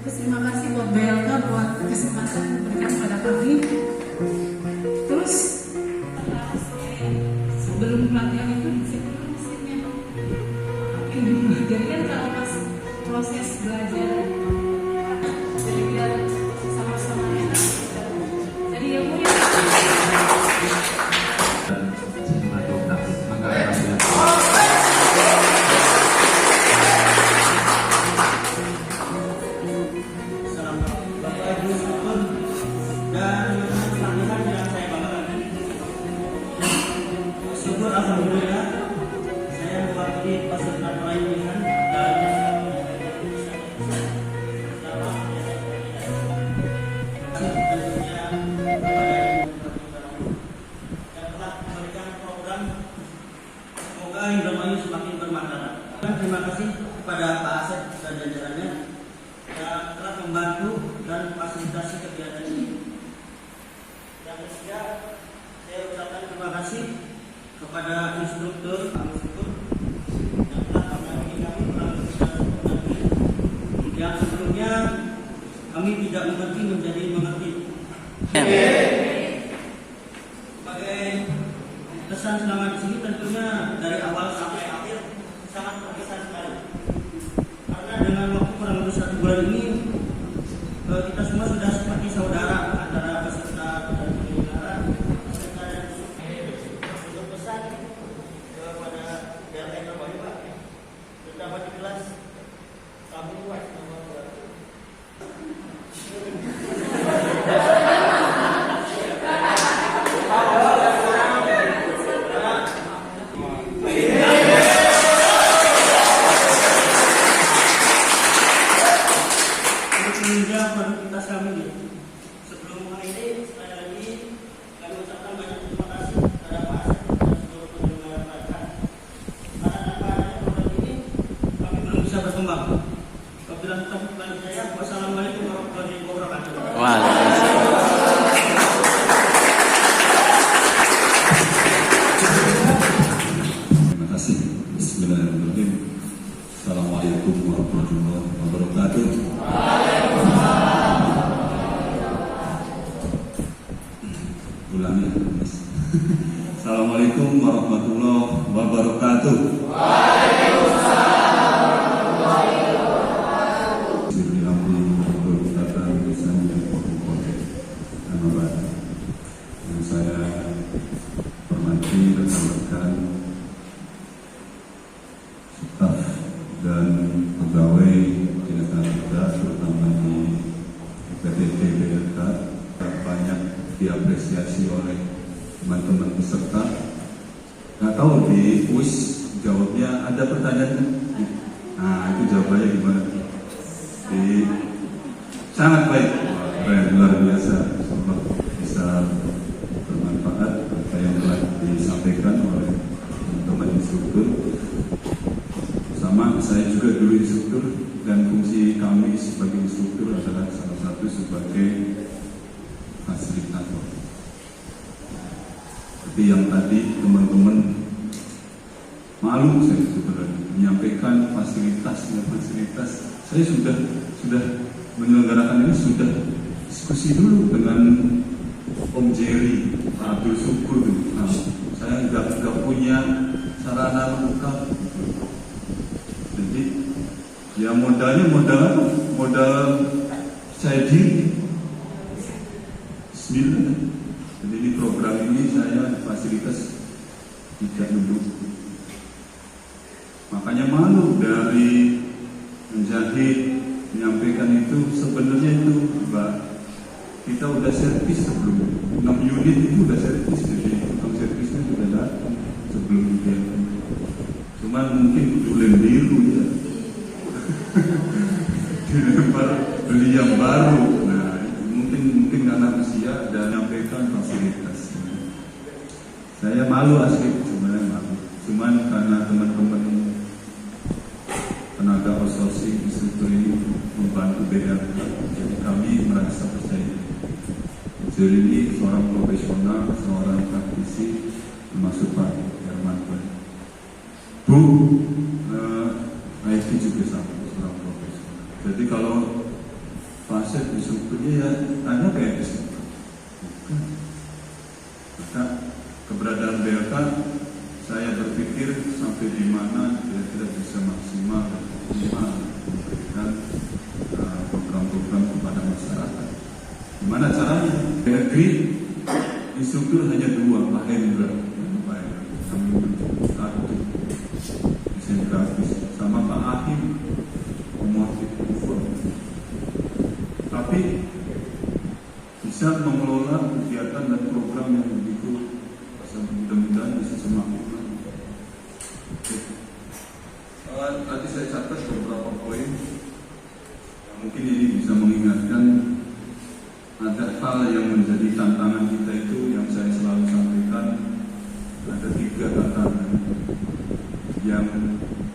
Terima kasih buat BLK buat kesempatan yang diberikan kepada kami. Terus sebelum pelatihan itu disiplin mesinnya. Jadi kan kalau pas proses belajar, jadi biar sama-sama enak. Jadi ilmunya alhamdulillah saya mewakili peserta pelatihan dan telah memberikan program semoga Indramayu semakin bermartabat. Terima kasih kepada Pak Asep dan jajarannya yang telah membantu dan fasilitasi kegiatan ini. Yang ketiga, saya ucapkan terima kasih kepada instruktur yang telah mendampingi kami melalui yang sebelumnya kami tidak mengerti menjadi mengerti. Sebagai kesan selama di sini tentunya dari awal sampai akhir sangat berkesan sekali. Karena dengan waktu kurang lebih 1 bulan ini kita semua sudah seperti saudara antara peserta dan penyelenggara. Terdapat di kelas kamu buat nomor 2. Kualitas kami. Sebelum mengakhiri, sekali lagi kami ucapkan banyak terima kasih kepada Pak Asep dan seluruh penyelenggara pelatihan. Karena tanpa adanya program ini, kami belum bisa berkembang. Wabillahi taufiq wal hidayah. Wassalamualaikum warahmatullahi wabarakatuh. Terima kasih. Bismillahirrahmanirrahim. Assalamualaikum warahmatullahi wabarakatuh. Assalamualaikum warahmatullahi wabarakatuh. Saya hormati rekan-rekan staf dan pegawai Jakarta Muda, terutama di PTT BLK, banyak diapresiasi oleh teman-teman peserta. Nggak tahu di kuis jawabnya ada pertanyaan. Nah, itu jawabannya gimana? Sangat baik, keren, luar biasa. Semoga bisa bermanfaat apa yang telah disampaikan oleh teman-teman instruktur. Sama saya juga dulu instruktur dan fungsi kami sebagai instruktur adalah salah satu sebagai fasilitator. Tapi yang tadi teman-teman malu saya sebenarnya menyampaikan fasilitas. Saya sudah menyelenggarakan ini, sudah diskusi dulu dengan Om Jerry, Pak Abdul Syukur. Nah, saya nggak punya sarana lengkap. Jadi ya modal saya diri. Bismillah. Jadi di program ini saya fasilitas tidak mendukung. Makanya malu dari menjahit, menyampaikan itu. Sebenarnya itu Mbak, kita udah servis sebelum 6 unit itu udah servis. Jadi tukang servisnya sudah datang sebelum dia. Cuman mungkin tulen biru ya. Dilempar beli yang baru. Nah, mungkin karena usia dan menyampaikan fasilitas. Saya malu asli, sebenarnya malu. Cuman karena teman-teman tenaga outsourcing instruktur ini membantu BLK, jadi kami merasa percaya. Jadi ini seorang profesional, seorang praktisi, termasuk Pak Herman. Bu, IT juga sama, seorang profesional. Jadi kalau Asep instrukturnya ya tanya kayak gitu. Maka keberadaan BLK saya berpikir sampai di mana kira-kira bisa maksimal dan optimal memberikan program-program kepada masyarakat. Gimana caranya? Di negeri instruktur hanya 2, Pak Hendra dan Pak Hendra. Kami satu desain grafis sama Pak Ahim otomotif cover. Tapi bisa mengelola kegiatan dan program yang begitu mudah-mudahan bisa semakin. Tadi saya catat beberapa poin. Mungkin ini bisa mengingatkan ada hal yang menjadi tantangan kita itu yang saya selalu sampaikan. Ada 3 tantangan yang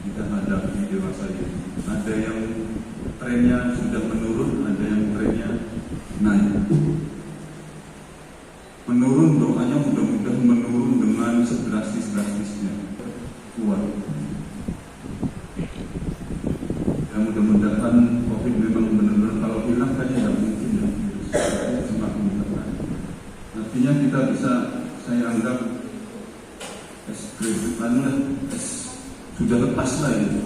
kita hadapi dewasa ini. Ada yang trennya sudah menurun, ada yang trennya naik. Menurun, doanya mudah-mudahan menurun dengan sedrastis-drastisnya. Kuat. Ya mudah-mudahan COVID memang benar-benar kalau hilang kan ya mungkin ya virus semakin bertahan. Artinya kita bisa, saya anggap sudah lepas lah itu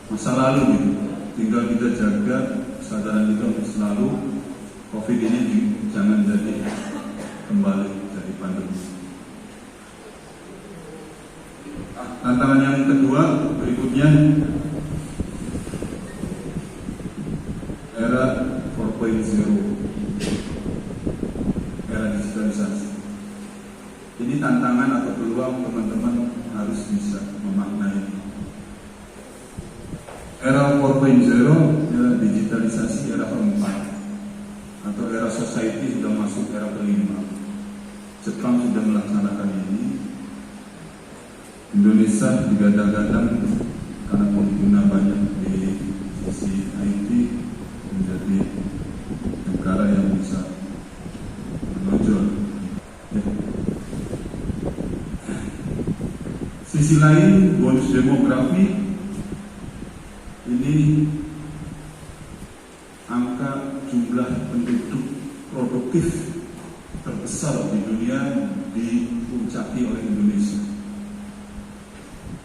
masa lalu gitu. Tinggal kita jaga kesadaran kita untuk selalu COVID ini jangan jadi kembali jadi pandemi. Tantangan yang kedua berikutnya era 4.0, era digitalisasi. Ini tantangan atau peluang teman-teman harus bisa memaknai. Era 4.0, era digitalisasi, era keempat, atau era society sudah masuk era kelima. Jepang sudah melaksanakan ini. Indonesia digadang-gadang karena pengguna banyak di sisi IT menjadi negara yang bisa menonjol. Sisi lain, bonus demografi ini angka jumlah penduduk produktif terbesar di dunia dipuncaki oleh Indonesia.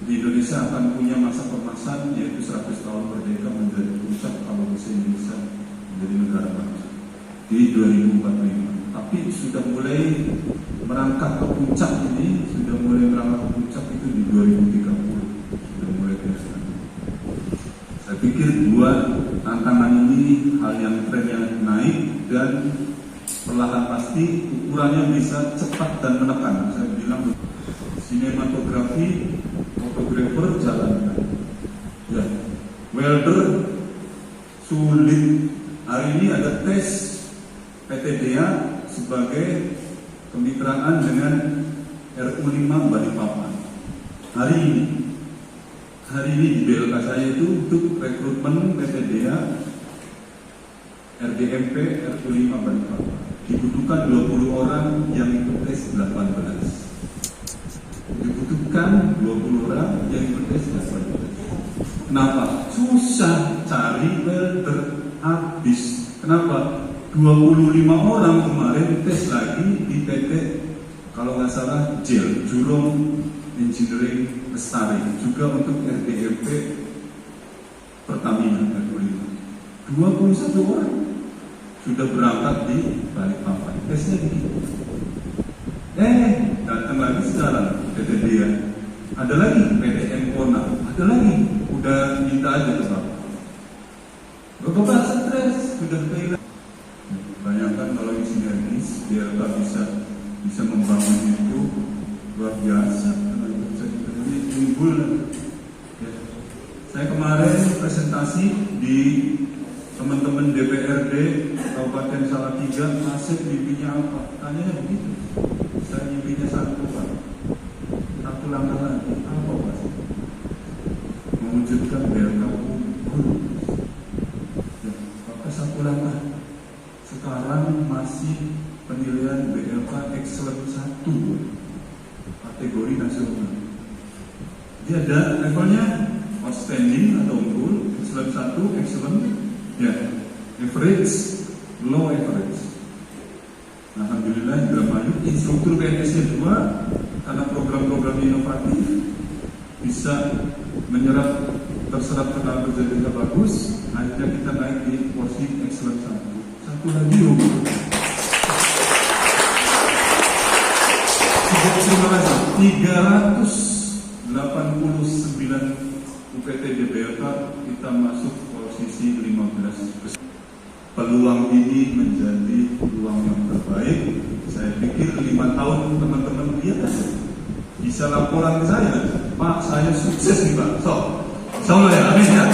Di Indonesia akan punya masa kemasan yaitu 100 tahun merdeka menjadi puncak kalau bisa Indonesia menjadi negara bangsa di 2045. Tapi sudah mulai merangkak ke puncak ini, sudah mulai merangkak ke puncak itu di 2030. Sudah mulai kelihatan. Saya pikir 2 tantangan ini hal yang trennya naik dan perlahan pasti ukurannya bisa cepat dan menekan. Saya bilang sinematografi, fotografer jalankan. Ya, welder sulit. Hari ini ada tes PTDA sebagai kemitraan dengan RU5 Balikpapan. Hari ini di BLK saya itu untuk rekrutmen PTDA RDMP RU5 Balikpapan. Dibutuhkan 20 orang yang ikut tes 18. Dibutuhkan 20 orang yang ikut tes 18. Kenapa? Susah cari welder, habis. Kenapa? 25 orang kemarin tes lagi di PT kalau nggak salah Jurong Engineering Lestari, juga untuk RDMP Pertamina RU5. 21 orang sudah berangkat di Balikpapan. Tesnya begitu. Datang lagi sekarang PTDA. Ada lagi PTN Kona. Ada lagi. Udah minta aja ke Bapak stres sudah kehilangan. Bayangkan kalau ini sinergis, dia bisa membangun itu luar biasa. Ini unggul. Ya. Saya kemarin presentasi di teman-teman DPRD Kabupaten Salatiga, Asep mimpinya apa? Tanya begitu. Saya mimpinya satu Pak. Satu langkah lagi. Apa Pak? Mewujudkan BLK unggul. Ya, maka satu langkah. Sekarang masih penilaian BLK Excellent 1 kategori nasional. Dia ada levelnya outstanding atau unggul, Excellent 1, Excellent. Ya, average, low average. Alhamdulillah Indramayu instruktur PNS 2 karena program-program inovatif bisa terserap tenaga kerja kita bagus, akhirnya kita naik di posisi excellent 1. Satu lagi terima kasih 389 UPT DBK kita masuk posisi 15. Peluang ini menjadi peluang yang terbaik. Saya pikir 5 tahun teman-teman lihat bisa laporan ke saya, Pak saya sukses nih Pak. Insyaallah ya, amin ya.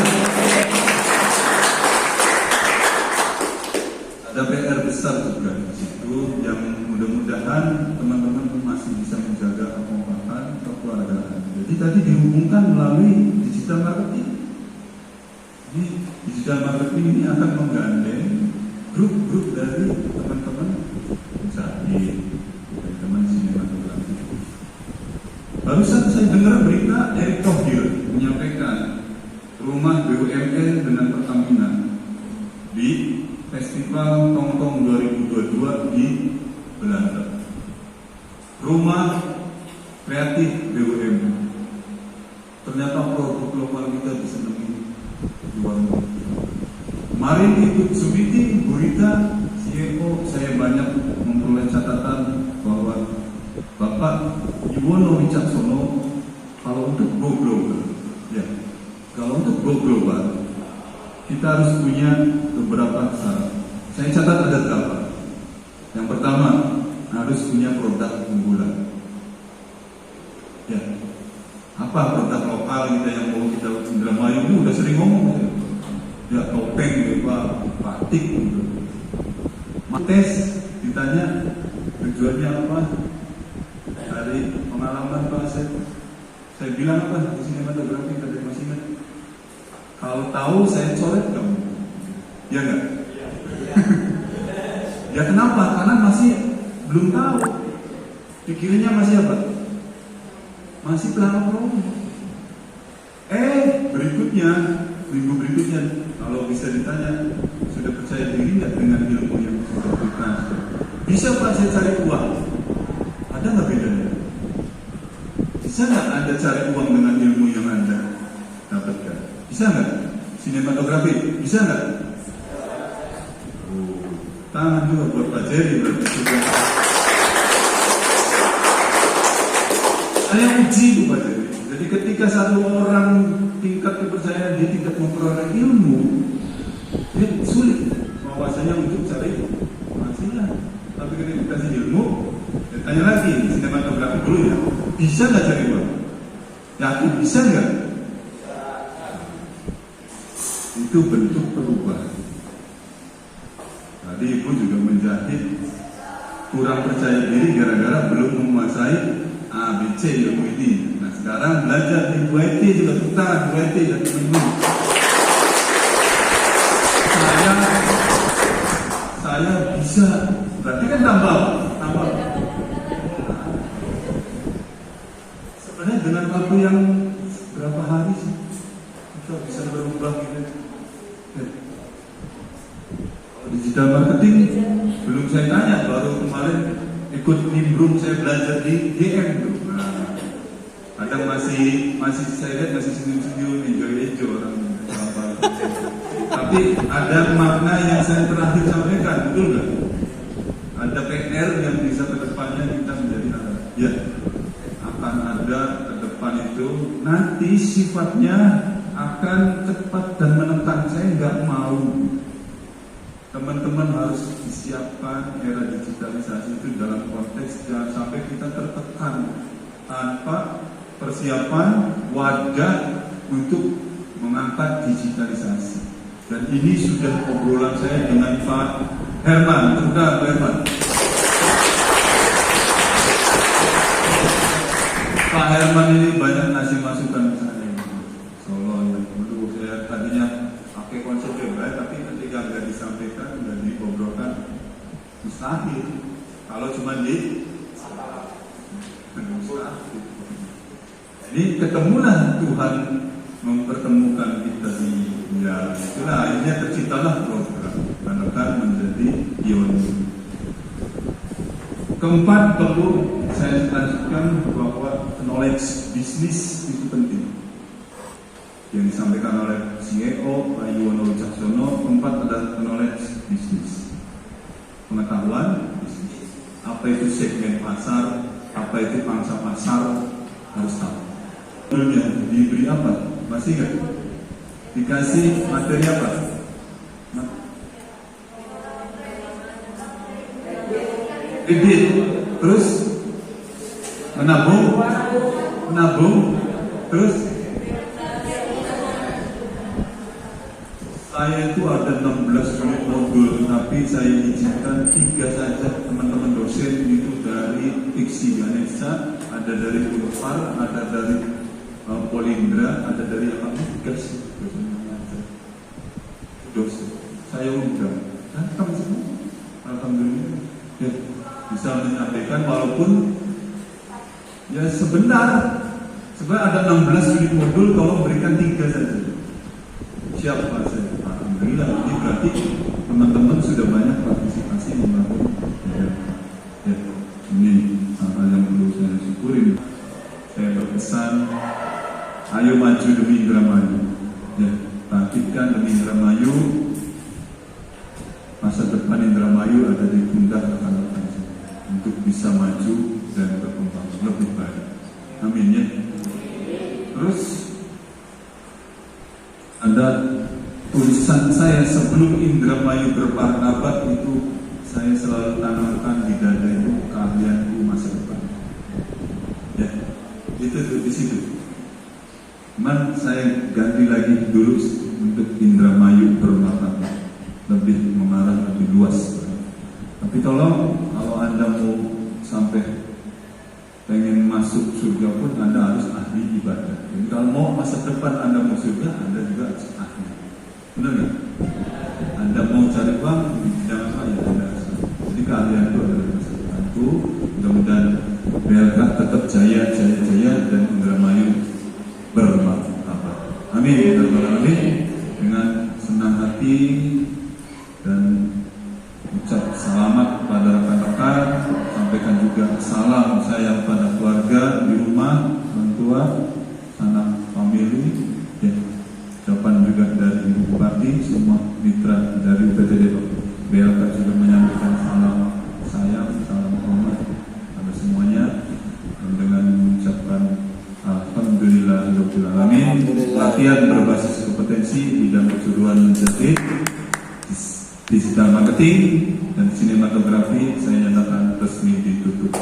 Ada PR besar juga di situ yang mudah-mudahan teman-teman masih bisa menjaga kekompakan kekeluargaan. Jadi tadi dihubungkan melalui digital marketing. Jadi digital marketing ini akan menggandeng grup-grup dari teman-teman musahid, teman-teman sinematografi. Barusan saya dengar berita Erick Thohir menyampaikan rumah BUMN dengan Pertamina di Festival Tongtong 2022 di Belanda. Rumah kreatif BUMN. Ternyata produk lokal kita bisa di luar negeri. Kemarin ikut meeting Burita CEO, saya banyak memperoleh catatan bahwa Bapak Yuwono Wicaksono kalau untuk go global, ya, kalau untuk go global kita harus punya beberapa syarat. Saya catat ada 8. Yang pertama harus punya produk unggulan. Ya, apa produk lokal kita yang mau kita Indramayu itu udah sering ngomong ya. Ya topeng, batik gitu. Tes ditanya tujuannya apa? Dari pengalaman Pak saya bilang apa di sinematografi tadi masih ingat? Kalau tahu saya coret kamu, ya enggak? Ya kenapa? Karena masih belum tahu. Pikirannya masih apa? Masih pelanggan promo. Berikutnya, minggu berikutnya, kalau bisa ditanya, sudah percaya diri nggak dengan ilmu yang sudah kita? Bisa Pak saya cari uang? Ada nggak bedanya? Bisa nggak Anda cari uang dengan ilmu yang Anda dapatkan? Bisa nggak? Sinematografi, bisa nggak? Tangan juga buat Pak Jerry berarti juga. Saya uji itu Pak Jerry. Jadi ketika satu orang tingkat kepercayaan dia tidak memperoleh ilmu, dia sulit bahwasanya untuk cari penghasilan. Tapi ketika dikasih ilmu, dia tanya lagi sinematografi dulu ya, bisa nggak cari uang? Yakin bisa nggak? Itu bentuk perubahan. Tadi ibu juga menjahit kurang percaya diri gara-gara belum menguasai ABC ilmu ini. Nah sekarang belajar di UIT juga tuntas UIT dan teman-teman. Saya bisa, berarti kan tambah. Sebenarnya dengan waktu yang berapa hari sih kita bisa berubah gitu. Digital marketing belum saya tanya, baru kemarin ikut nimbrung saya belajar di GM tuh. Nah, kadang masih saya lihat masih senyum-senyum, enjoy orang. Tapi ada makna yang saya terakhir sampaikan, betul nggak? Ada PR yang bisa ke depannya kita menjadi apa? Ya, akan ada ke depan itu nanti sifatnya akan cepat dan menekan. Saya nggak mau. Teman-teman harus disiapkan era digitalisasi itu dalam konteks jangan sampai kita tertekan tanpa persiapan wadah untuk mengangkat digitalisasi. Dan ini sudah obrolan saya dengan Pak Herman. Sudah Pak Herman. Pak Herman ini banyak ngasih masukan ke saya. Solo yang dulu saya tadinya pakai konsep bebas, tapi ketika nggak disampaikan dan diobrolkan mustahil. Kalau cuma mustahil. Ini ketemulah Tuhan mempertemukan kita di dunia. Itulah akhirnya terciptalah program. rekan-rekan menjadi pionir. Keempat, perlu saya lanjutkan bahwa knowledge bisnis itu penting. Yang disampaikan oleh CEO Pak Yuwono Wicaksono, keempat adalah knowledge bisnis. Pengetahuan bisnis. Apa itu segmen pasar, apa itu pangsa pasar, harus tahu. Sebelumnya diberi apa? Masih ingat? Dikasih materi apa? Kredit, terus menabung, terus saya itu ada 16 unit modul, tapi saya izinkan 3 saja. Teman-teman dosen itu dari Fiksi Ganesha, ada dari Unpar, ada dari Polindra, ada dari apa? Dosen. Saya undang, datang semua. Alhamdulillah. Ya, bisa menyampaikan walaupun ya sebenarnya ada 16 unit modul, tolong berikan 3 saja. Siapa saya? Alhamdulillah, ini berarti teman-teman sudah banyak partisipasi membangun. Ya, ini hal yang perlu saya syukuri. Saya berpesan, ayo maju demi Indramayu. Ya, bangkitkan demi Indramayu. Masa depan Indramayu ada di pundak rekan-rekan untuk bisa maju dan berkembang lebih baik. Amin ya. Terus ada tulisan saya sebelum Indramayu bermartabat itu, saya selalu tanamkan di dada itu keahlianku masa depan. Ya, itu tuh di situ. Cuman saya ganti lagi dulu untuk Indramayu bermartabat, lebih mengarah lebih luas. Tapi tolong kalau Anda mau sampai pengen masuk surga pun Anda harus ahli ibadah. Jadi kalau mau masa depan Anda mau surga, Anda juga harus ahli. Benar nggak? Anda mau cari uang di bidang apa ya Anda harus. Jadi keahlian itu adalah masa depanku. Mudah-mudahan BLK tetap jaya dan Indramayu bermartabat. Amin ya rabbal alamin. Dengan senang hati dan ucap selamat pada rekan-rekan, sampaikan juga salam saya pada keluarga di rumah, orang tua, sanak famili, ya. Ucapan juga dari Ibu Bupati, semua mitra dari UPTD BLK juga menyampaikan salam sayang, salam hormat pada semuanya, dan dengan mengucapkan alhamdulillahirabbil alamin. Latihan berbasis kompetensi bidang kejuruan menjahit, digital marketing dan sinematografi saya nyatakan resmi ditutup.